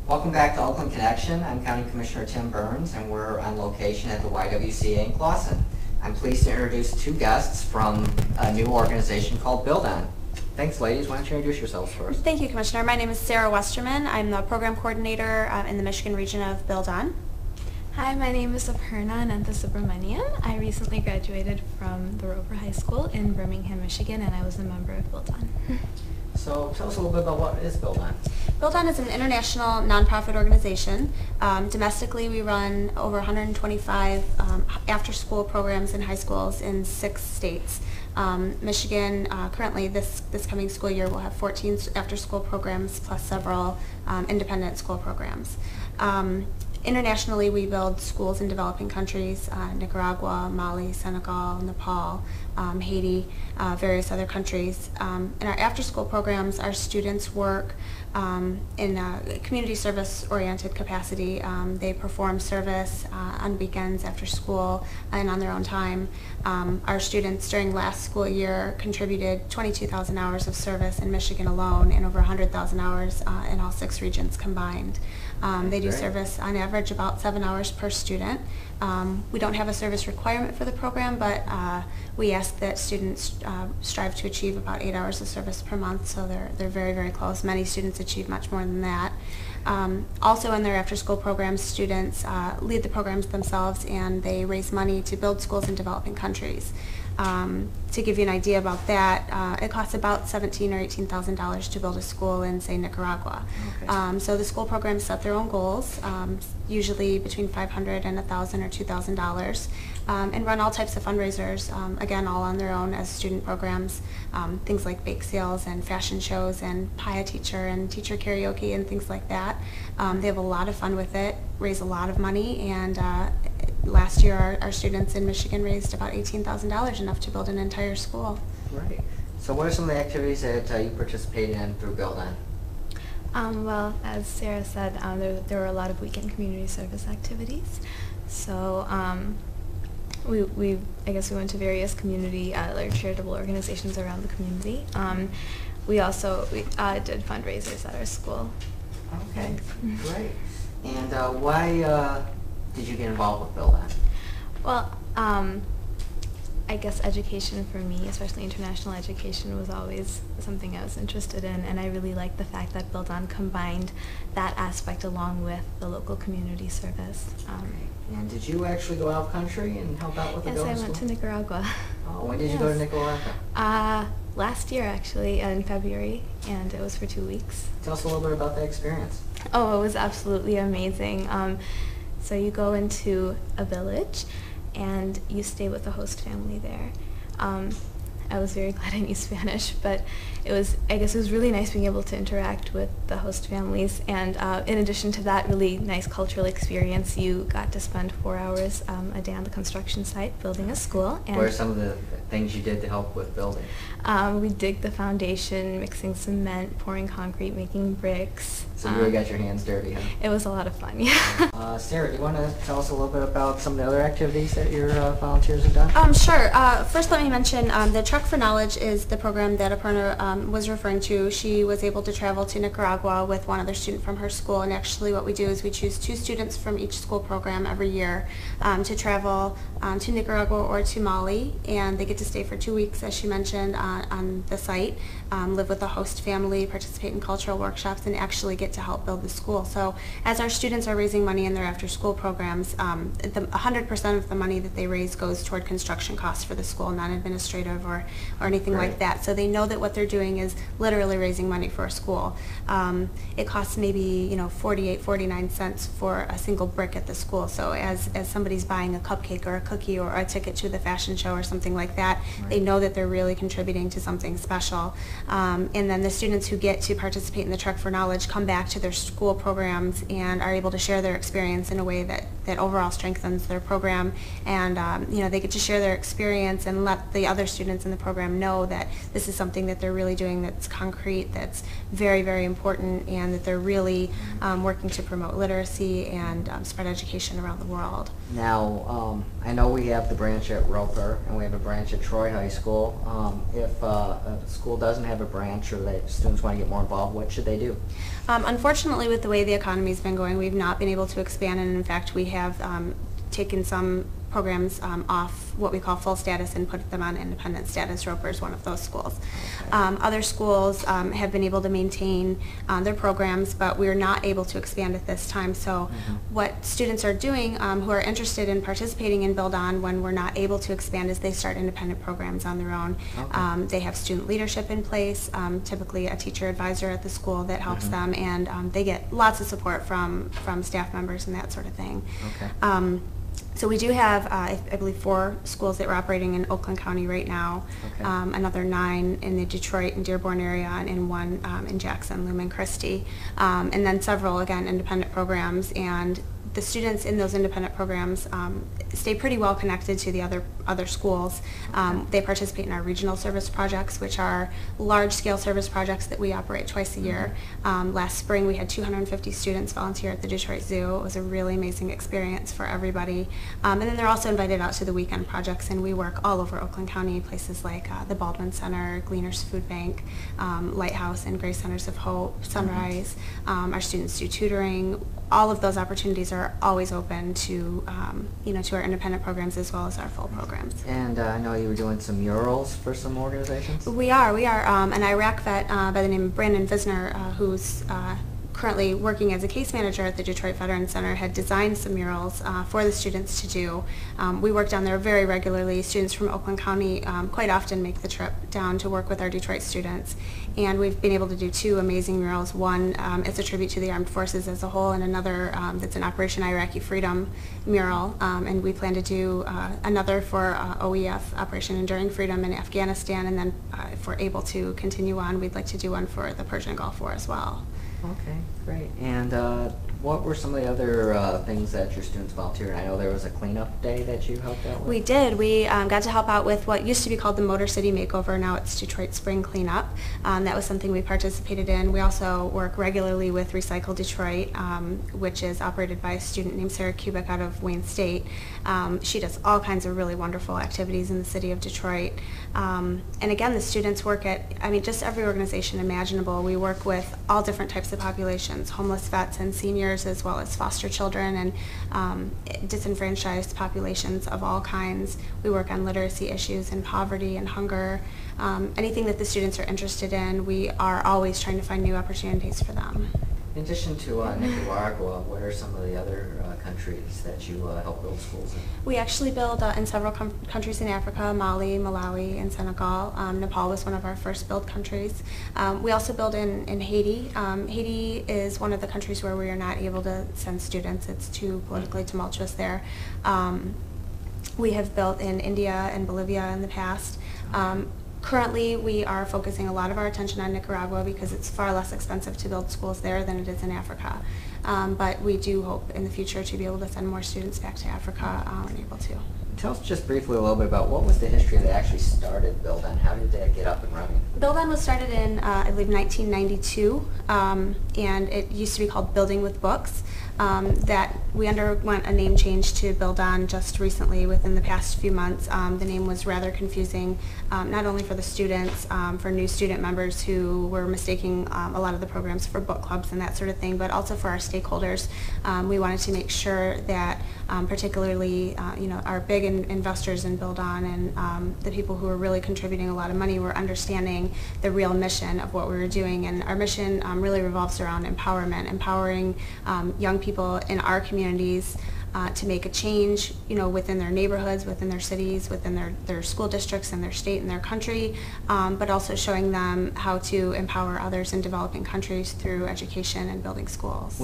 Welcome back to Oakland Connection. I'm County Commissioner Tim Burns, and we're on location at the YWCA in Clawson. I'm pleased to introduce two guests from a new organization called buildON. Thanks, ladies. Why don't you introduce yourselves first? Thank you, Commissioner. My name is Sarah Westerman. I'm the program coordinator in the Michigan region of buildON. Hi, my name is Aparna Ananthasubraman. I recently graduated from the Roper High School in Birmingham, Michigan, and I was a member of buildON. So tell us a little bit about what is buildON. buildON is an international nonprofit organization. Domestically, we run over 125 after-school programs in high schools in 6 states. Michigan, currently this coming school year, will have 14 after-school programs plus several independent school programs. Internationally, we build schools in developing countries, Nicaragua, Mali, Senegal, Nepal, Haiti, various other countries. In our after-school programs, our students work in a community service-oriented capacity. They perform service on weekends, after school, and on their own time. Our students during last school year contributed 22,000 hours of service in Michigan alone and over 100,000 hours in all 6 regions combined. They do service on average about 7 hours per student. We don't have a service requirement for the program, but we ask that students strive to achieve about 8 hours of service per month, so they're very, very close. Many students achieve much more than that. Also in their after-school programs, students lead the programs themselves, and they raise money to build schools in developing countries. To give you an idea about that, it costs about $17,000 or $18,000 to build a school in, say, Nicaragua. Okay. So the school programs set their own goals, usually between $500 and $1,000 or $2,000, and run all types of fundraisers, again, all on their own as student programs, things like bake sales and fashion shows and pie a teacher and teacher karaoke and things like that. They have a lot of fun with it, raise a lot of money, and last year our students in Michigan raised about $18,000, enough to build an entire school. Right. So what are some of the activities that you participate in through buildON? Well, as Sarah said, there were a lot of weekend community service activities. So I guess we went to various community, like charitable organizations around the community. We also did fundraisers at our school. Okay, great. And why did you get involved with buildON? Well, I guess education for me, especially international education, was always something I was interested in, and I really liked the fact that buildON combined that aspect along with the local community service. And did you actually go out country and help out with the building Yes, I went to Nicaragua. Oh, when did you go to Nicaragua? Last year, actually, in February, and it was for 2 weeks. Tell us a little bit about that experience. Oh, it was absolutely amazing. So you go into a village and you stay with the host family there. I was very glad I knew Spanish, but I guess it was really nice being able to interact with the host families, and in addition to that really nice cultural experience, you got to spend 4 hours a day on the construction site building a school. And what are some of the things you did to help with building? We digged the foundation, mixing cement, pouring concrete, making bricks. So you really got your hands dirty, huh? It was a lot of fun, yeah. Sarah, do you want to tell us a little bit about some of the other activities that your volunteers have done? Sure. First, let me mention the Truck for Knowledge is the program that Aparna was referring to. She was able to travel to Nicaragua with one other student from her school, and actually what we do is we choose 2 students from each school program every year to travel to Nicaragua or to Mali, and they get to stay for 2 weeks, as she mentioned, on the site, live with the host family, participate in cultural workshops, and actually get to help build the school. So as our students are raising money in their after-school programs, 100% of the money that they raise goes toward construction costs for the school, non-administrative or anything like that. So they know that what they're doing is literally raising money for a school. It costs maybe 48, 49 cents for a single brick at the school. So as somebody's buying a cupcake or a cookie or a ticket to the fashion show or something like that, they know that they're really contributing to something special. And then the students who get to participate in the Truck for Knowledge come back to their school programs and are able to share their experience in a way that that overall strengthens their program, and they get to share their experience and let the other students in the program know that this is something that they're really doing that's concrete, that's very, very important, and that they're really working to promote literacy and spread education around the world. Now, I know we have the branch at Roper and we have a branch at Troy High School. If a school doesn't have a branch or that students want to get more involved, what should they do? Unfortunately, with the way the economy's been going, we've not been able to expand, and in fact we have taken some programs off what we call full status and put them on independent status. Roper is one of those schools. Okay. Other schools have been able to maintain their programs, but we're not able to expand at this time. So what students are doing who are interested in participating in buildON when we're not able to expand is they start independent programs on their own. Okay. They have student leadership in place, typically a teacher advisor at the school that helps them, and they get lots of support from staff members and that sort of thing. Okay. So we do have, I believe, 4 schools that we're operating in Oakland County right now, Okay. another 9 in the Detroit and Dearborn area, and 1 in Jackson, Lumen Christi, and then several, again, independent programs. And the students in those independent programs stay pretty well connected to the other schools. They participate in our regional service projects, which are large-scale service projects that we operate twice a year. Last spring, we had 250 students volunteer at the Detroit Zoo. It was a really amazing experience for everybody. And then they're also invited out to the weekend projects, and we work all over Oakland County, places like the Baldwin Center, Gleaners Food Bank, Lighthouse and Grace Centers of Hope, Sunrise. Our students do tutoring. All of those opportunities are always open to, to our independent programs as well as our full programs. And I know you were doing some murals for some organizations? We are. An Iraq vet by the name of Brandon Visner, who's currently working as a case manager at the Detroit Veterans Center, had designed some murals for the students to do. We work down there very regularly. Students from Oakland County quite often make the trip down to work with our Detroit students. And we've been able to do 2 amazing murals. One is a tribute to the armed forces as a whole, and another that's an Operation Iraqi Freedom mural. And we plan to do another for OEF, Operation Enduring Freedom in Afghanistan. And then if we're able to continue on, we'd like to do one for the Persian Gulf War as well. Okay, great. And what were some of the other things that your students volunteered? I know there was a cleanup day that you helped out with. We did. We got to help out with what used to be called the Motor City Makeover. Now it's Detroit Spring Cleanup. That was something we participated in. We also work regularly with Recycle Detroit, which is operated by a student named Sarah Kubik out of Wayne State. She does all kinds of really wonderful activities in the city of Detroit. And again, the students work at, just every organization imaginable. We work with all different types of populations, homeless vets and seniors, as well as foster children and disenfranchised populations of all kinds. We work on literacy issues and poverty and hunger. Anything that the students are interested in, we are always trying to find new opportunities for them. In addition to Nicaragua, what are some of the other countries that you help build schools in? We actually build in several countries in Africa, Mali, Malawi, and Senegal. Nepal was one of our first build countries. We also build in Haiti. Haiti is one of the countries where we are not able to send students. It's too politically tumultuous there. We have built in India and Bolivia in the past. Currently, we are focusing a lot of our attention on Nicaragua because it's far less expensive to build schools there than it is in Africa. But we do hope in the future to be able to send more students back to Africa when able to. Tell us just briefly a little bit about what was the history that actually started buildON? How did that get up and running? buildON was started in, I believe, 1992, and it used to be called Building with Books. That we underwent a name change to buildON just recently within the past few months. The name was rather confusing, not only for the students, for new student members who were mistaking a lot of the programs for book clubs and that sort of thing, but also for our stakeholders. We wanted to make sure that particularly our big investors in buildON and the people who are really contributing a lot of money were understanding the real mission of what we were doing. And our mission really revolves around empowerment, empowering young people in our communities to make a change, within their neighborhoods, within their cities, within their school districts and their state and their country, but also showing them how to empower others in developing countries through education and building schools.